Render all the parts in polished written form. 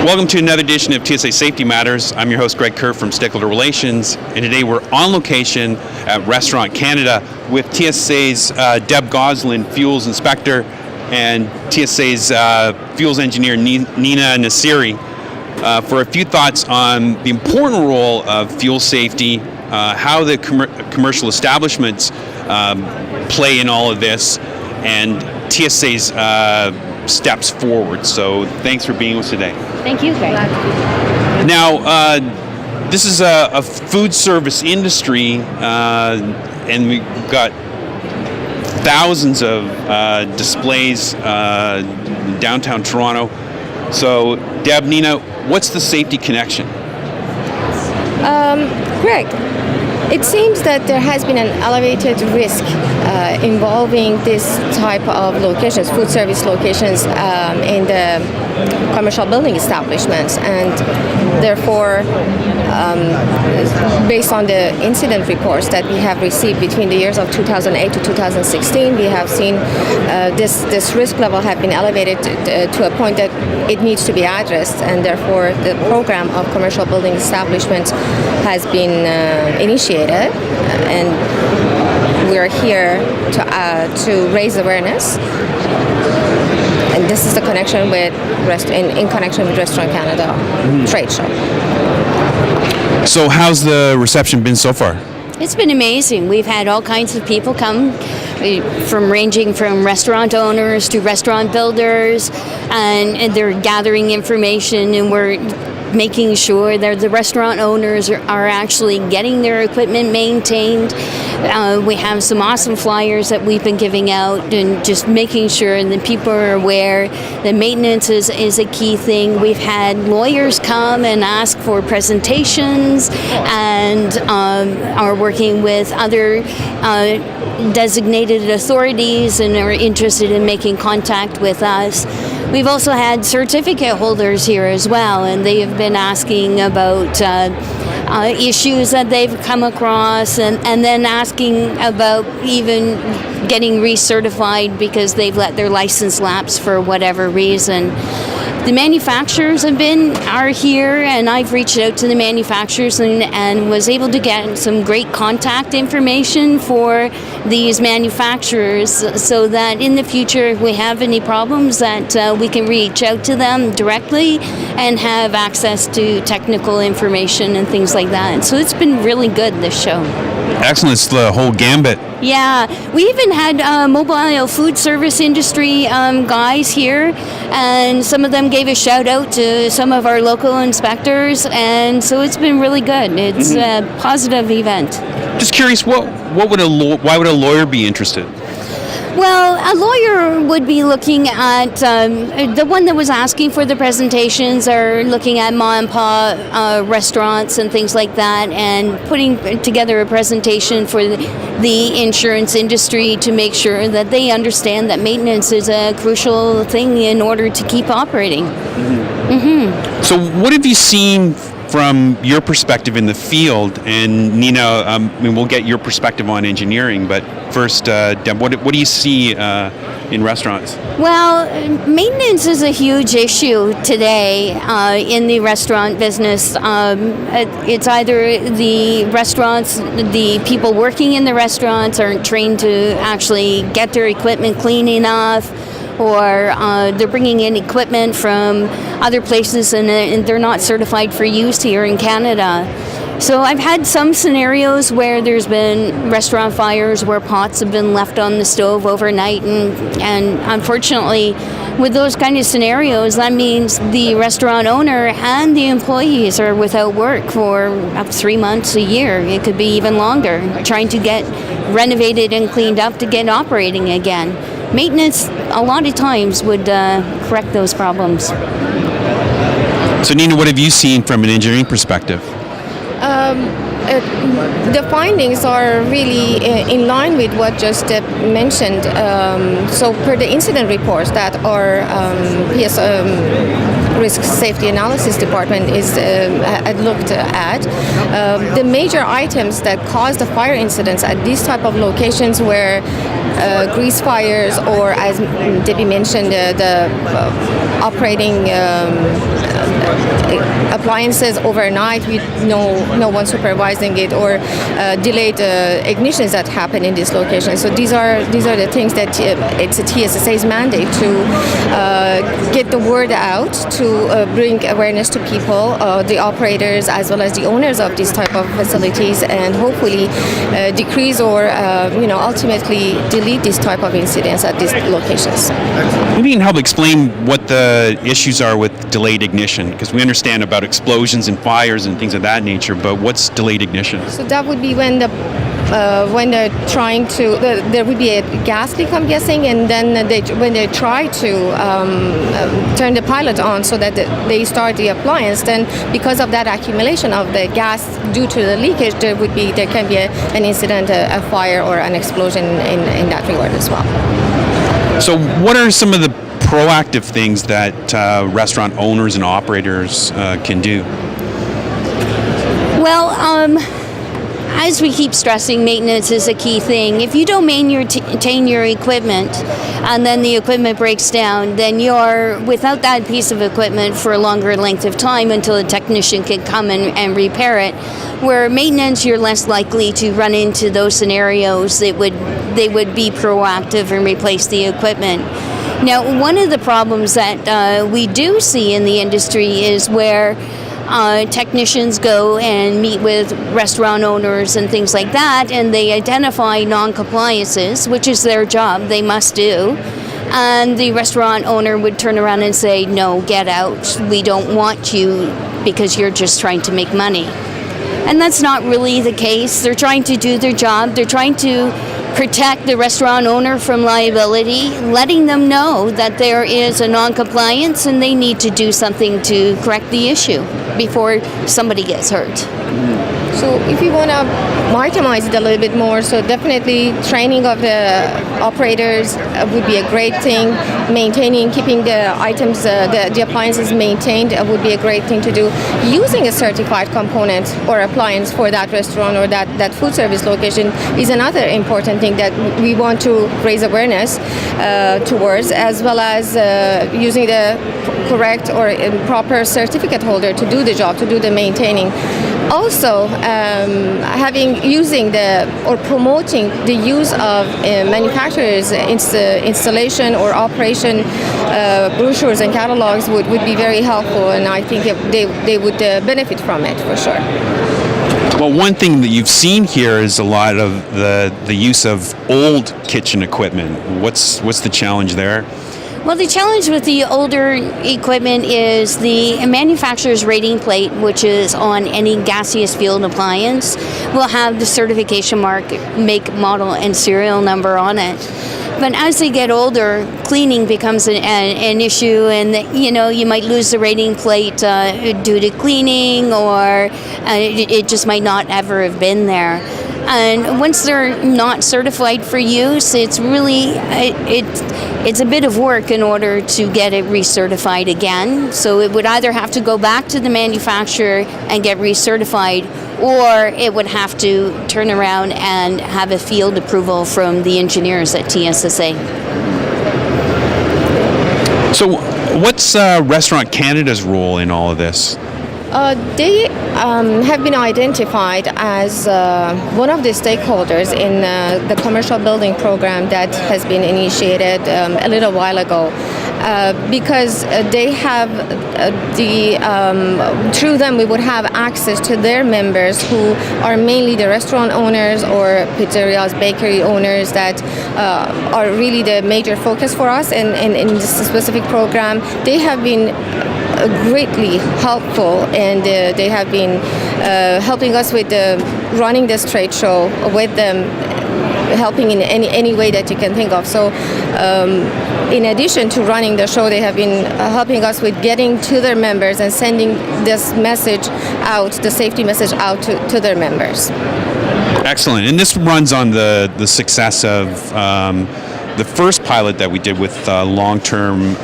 Welcome to another edition of TSA Safety Matters. I'm your host, Greg Kerr from Stakeholder Relations, and today we're on location at Restaurant Canada with TSA's Deb Goslin, Fuels Inspector, and TSA's Fuels Engineer, Nina Nasiri, for a few thoughts on the important role of fuel safety, how the commercial establishments play in all of this, and TSA's steps forward. So thanks for being with us today. Thank you, Greg. Now, this is a food service industry, and we've got thousands of displays in downtown Toronto. So, Deb, Nina, what's the safety connection? Greg, it seems that there has been an elevated risk involving this type of locations, food service locations, in the commercial building establishments, and therefore, based on the incident reports that we have received between the years of 2008 to 2016, we have seen this risk level have been elevated to a point that it needs to be addressed, and therefore the program of commercial building establishments has been initiated, and we're here to raise awareness. And this is the connection with in connection with Restaurant Canada trade show. So how's the reception been so far? It's been amazing. We've had all kinds of people come, ranging from restaurant owners to restaurant builders, and they're gathering information, and we're making sure that the restaurant owners are actually getting their equipment maintained. We have some awesome flyers that we've been giving out, and just making sure that people are aware that maintenance is a key thing. We've had lawyers come and ask for presentations, and are working with other designated authorities and are interested in making contact with us. We've also had certificate holders here as well, and they have been asking about issues that they've come across, and then asking about even getting recertified because they've let their license lapse for whatever reason. The manufacturers are here, and I've reached out to the manufacturers and was able to get some great contact information for these manufacturers, so that in the future, if we have any problems, that we can reach out to them directly and have access to technical information and things like that. And so it's been really good, this show. Excellent. It's the whole gambit. Yeah, we even had mobile food service industry guys here, and some of them gave a shout out to some of our local inspectors, and so it's been really good. It's a positive event. Just curious, why would a lawyer be interested? Well, a lawyer would be looking at, the one that was asking for the presentations are looking at ma and pa restaurants and things like that, and putting together a presentation for the insurance industry to make sure that they understand that maintenance is a crucial thing in order to keep operating. So what have you seen from your perspective in the field? And Nina, we'll get your perspective on engineering, but first, Deb, what do you see in restaurants? Well, maintenance is a huge issue today in the restaurant business. It's either the restaurants, the people working in the restaurants aren't trained to actually get their equipment clean enough, or they're bringing in equipment from other places and they're not certified for use here in Canada. So I've had some scenarios where there's been restaurant fires where pots have been left on the stove overnight, and unfortunately with those kind of scenarios, that means the restaurant owner and the employees are without work for up to 3 months, a year. It could be even longer, trying to get renovated and cleaned up to get operating again. Maintenance, a lot of times, would correct those problems. So Nina, what have you seen from an engineering perspective? The findings are really in line with what just mentioned. So per the incident reports that our PS Risk Safety Analysis Department had looked at, the major items that caused the fire incidents at these type of locations were grease fires, or as Debbie mentioned, the operating appliances overnight with no one supervising it, or delayed ignitions that happen in this location. So these are the things that it's a TSSA's mandate to get the word out, to bring awareness to people, the operators as well as the owners of these type of facilities, and hopefully decrease or ultimately delete these type of incidents at these locations. Maybe you can help explain what the issues are with delayed ignition, because we understand about explosions and fires and things of that nature, but what's delayed ignition? So that would be when they're trying to, there would be a gas leak, I'm guessing, and then when they try to turn the pilot on so that they start the appliance, then because of that accumulation of the gas due to the leakage, there can be an incident, a fire or an explosion in that regard as well. So what are some of the proactive things that restaurant owners and operators can do? Well, as we keep stressing, maintenance is a key thing. If you don't maintain your equipment and then the equipment breaks down, then you're without that piece of equipment for a longer length of time until a technician can come and repair it. Where maintenance, you're less likely to run into those scenarios. They would be proactive and replace the equipment. Now, one of the problems that we do see in the industry is where technicians go and meet with restaurant owners and things like that, and they identify non-compliances, which is their job, they must do. And the restaurant owner would turn around and say, no, get out, we don't want you because you're just trying to make money. And that's not really the case. They're trying to do their job. They're trying to protect the restaurant owner from liability, letting them know that there is a non-compliance and they need to do something to correct the issue before somebody gets hurt. So if you want to itemize it a little bit more, so definitely training of the operators would be a great thing. Keeping the items, the appliances maintained would be a great thing to do. Using a certified component or appliance for that restaurant or that food service location is another important thing that we want to raise awareness towards, as well as using the correct or proper certificate holder to do the job, to do the maintaining. Also, promoting the use of manufacturers' installation or operation brochures and catalogs would be very helpful, and I think they would benefit from it for sure. Well, one thing that you've seen here is a lot of the use of old kitchen equipment. What's the challenge there? Well, the challenge with the older equipment is the manufacturer's rating plate, which is on any gaseous fuel appliance, will have the certification mark, make, model, and serial number on it. But as they get older, cleaning becomes an issue, and you might lose the rating plate due to cleaning, or it just might not ever have been there. And once they're not certified for use, it's really it's a bit of work in order to get it recertified again. So it would either have to go back to the manufacturer and get recertified, or it would have to turn around and have a field approval from the engineers at TSSA. So what's Restaurant Canada's role in all of this? They have been identified as one of the stakeholders in the commercial building program that has been initiated a little while ago. Because they have through them we would have access to their members, who are mainly the restaurant owners or pizzerias, bakery owners that are really the major focus for us in this specific program. They have been greatly helpful, and they have been helping us with running this trade show with them, helping in any way that you can think of. So in addition to running the show, they have been helping us with getting to their members and sending this message out, the safety message out to their members. Excellent. And this runs on the success of the first pilot that we did with long-term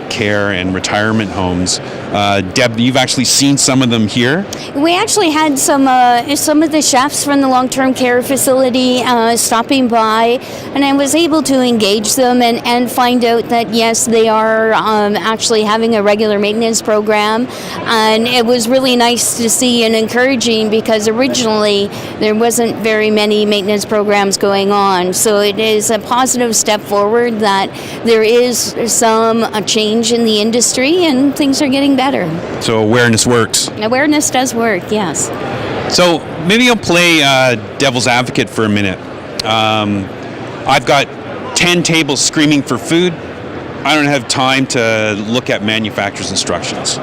care and retirement homes, Deb, you've actually seen some of them here. We actually had some of the chefs from the long-term care facility stopping by, and I was able to engage them and find out that yes, they are actually having a regular maintenance program, and it was really nice to see and encouraging because originally there wasn't very many maintenance programs going on. So it is a positive step forward that there is some change in the industry and things are getting better. So awareness works. Awareness does work, yes. So maybe I'll play devil's advocate for a minute. I've got 10 tables screaming for food. I don't have time to look at manufacturer's instructions.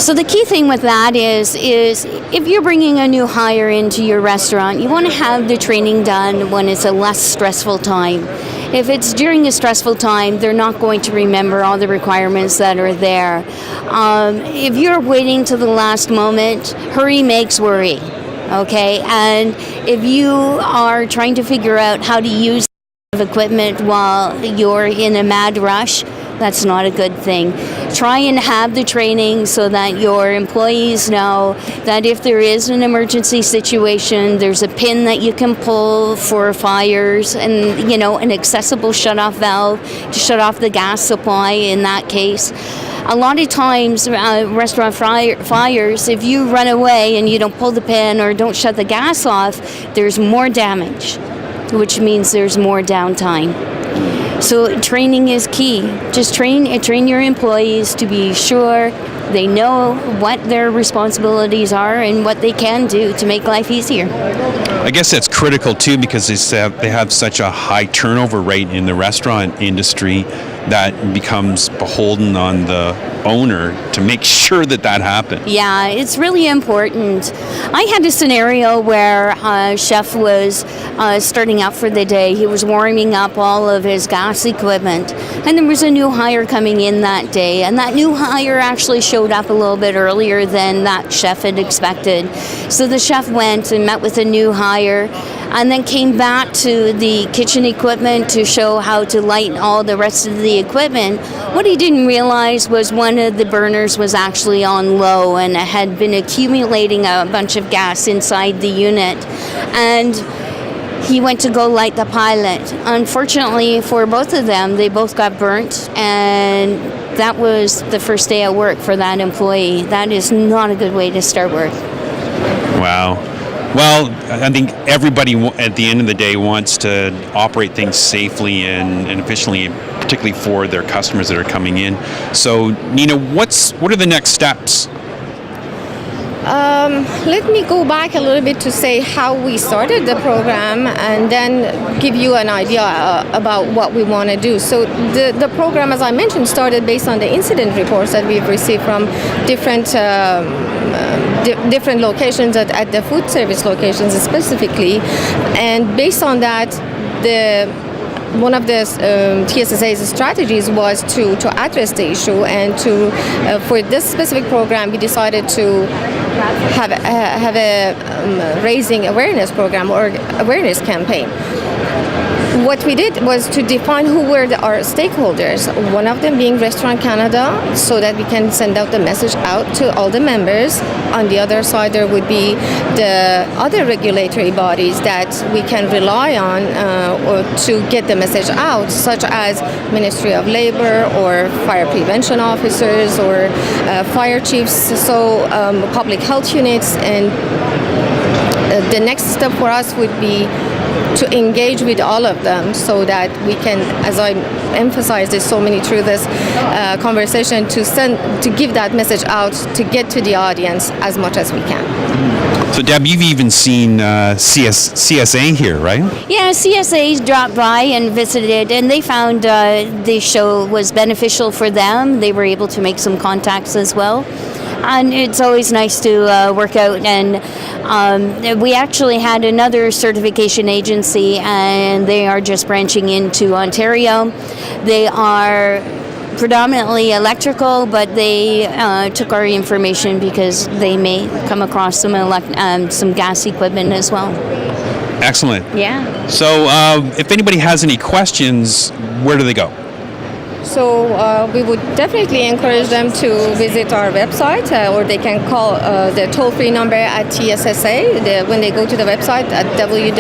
So the key thing with that is if you're bringing a new hire into your restaurant, you want to have the training done when it's a less stressful time. If it's during a stressful time, they're not going to remember all the requirements that are there. If you're waiting to the last moment, hurry makes worry, okay? And if you are trying to figure out how to use equipment while you're in a mad rush, that's not a good thing. Try and have the training so that your employees know that if there is an emergency situation, there's a pin that you can pull for fires and, an accessible shut-off valve to shut off the gas supply in that case. A lot of times, restaurant fires, if you run away and you don't pull the pin or don't shut the gas off, there's more damage, which means there's more downtime. So training is key. Just train your employees to be sure they know what their responsibilities are and what they can do to make life easier. I guess that's critical too because they have such a high turnover rate in the restaurant industry that becomes beholden on the owner to make sure that happens. Yeah, it's really important. I had a scenario where a chef was starting out for the day. He was warming up all of his gas equipment, and there was a new hire coming in that day, and that new hire actually showed up a little bit earlier than that chef had expected. So the chef went and met with a new hire and then came back to the kitchen equipment to show how to light all the rest of the equipment. What he didn't realize was one of the burners was actually on low and had been accumulating a bunch of gas inside the unit. And he went to go light the pilot. Unfortunately for both of them, they both got burnt, and that was the first day at work for that employee. That is not a good way to start work. Wow. Well, I think everybody at the end of the day wants to operate things safely and efficiently, particularly for their customers that are coming in. So, Nina, what are the next steps? Let me go back a little bit to say how we started the program and then give you an idea about what we want to do. So the program, as I mentioned, started based on the incident reports that we've received from different locations at the food service locations specifically. And based on that, one of the TSSA's strategies was to address the issue, and for this specific program, we decided to have a raising awareness program or awareness campaign. What we did was to define who were our stakeholders, one of them being Restaurant Canada, so that we can send out the message out to all the members. On the other side, there would be the other regulatory bodies that we can rely on or to get the message out, such as Ministry of Labor or fire prevention officers or fire chiefs, so public health units. And the next step for us would be to engage with all of them so that we can, as I emphasized this so many through this conversation, to give that message out, to get to the audience as much as we can. So Deb, you've even seen CSA here, right? Yeah, CSA dropped by and visited, and they found the show was beneficial for them. They were able to make some contacts as well. And it's always nice to work out. And we actually had another certification agency, and they are just branching into Ontario. They are predominantly electrical, but they took our information because they may come across some gas equipment as well. Excellent. Yeah. So if anybody has any questions, where do they go? So we would definitely encourage them to visit our website, or they can call the toll-free number at TSSA. When they go to the website at www.tssa.org,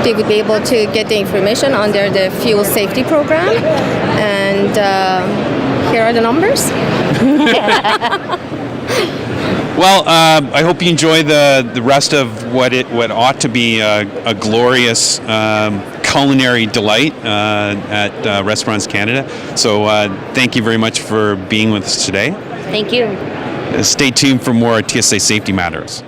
they would be able to get the information under the fuel safety program. And here are the numbers. Well, I hope you enjoy the rest of what ought to be a glorious culinary delight at Restaurants Canada. So thank you very much for being with us today. Thank you. Stay tuned for more TSA Safety Matters.